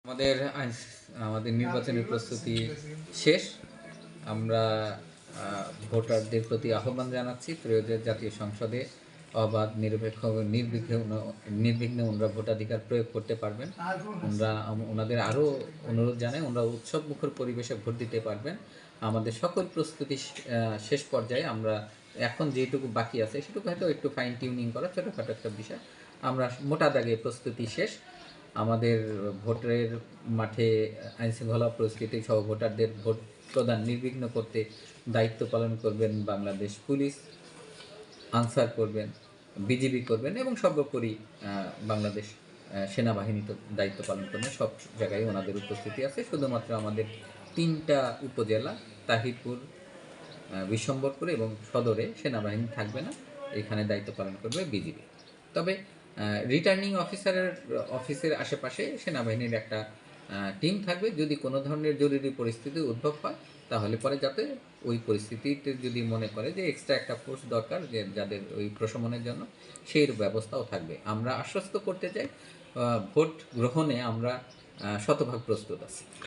আমাদের আমাদের নির্বাচনী প্রস্তুতি শেষ। আমরা ভোটারদের প্রতি আহ্বান জানাচ্ছি, ত্রয়োদশ জাতীয় সংসদে অবাধ, নিরপেক্ষ এবং নির্বিঘ্নে ওনারা ভোটাধিকার প্রয়োগ করতে পারবেন। ওনাদের আরও অনুরোধ জানাই, ওনারা উৎসব মুখর পরিবেশে ভোট দিতে পারবেন। আমাদের সকল প্রস্তুতি শেষ পর্যায়ে। আমরা এখন যেটুকু বাকি আছে সেটুকু হয়তো একটু ফাইন টিউনিং করা, ছোটোখাটো একটা বিষয়। আমরা মোটা দাগে প্রস্তুতি শেষ। আমাদের ভোটের মাঠে আইনশৃঙ্খলা পরিস্থিতি সহ ভোটারদের ভোট প্রদান নির্বিঘ্ন করতে দায়িত্ব পালন করবেন বাংলাদেশ পুলিশ, আনসার করবেন, বিজিবি করবেন এবং সর্বোপরি বাংলাদেশ সেনাবাহিনী তো দায়িত্ব পালন করবেন। সব জায়গায় ওনাদের উপস্থিতি আছে। শুধুমাত্র আমাদের 3টা উপজেলা তাহিরপুর, বিশ্বম্বরপুর এবং সদরে সেনাবাহিনী থাকবে না, এখানে দায়িত্ব পালন করবে বিজিবি। তবে রিটার্নিং অফিসের আশেপাশে সেনাবাহিনীর একটা টিম থাকবে। যদি কোনো ধরনের জরুরি পরিস্থিতি উদ্ভব হয় তাহলে পরে যাতে ওই পরিস্থিতিতে যদি মনে করে যে এক্সট্রা একটা ফোর্স দরকার যে যাদের ওই প্রশমনের জন্য, সেই ব্যবস্থাও থাকবে। আমরা আশ্বস্ত করতে চাই ভোট গ্রহণে আমরা শতভাগ প্রস্তুত আছি।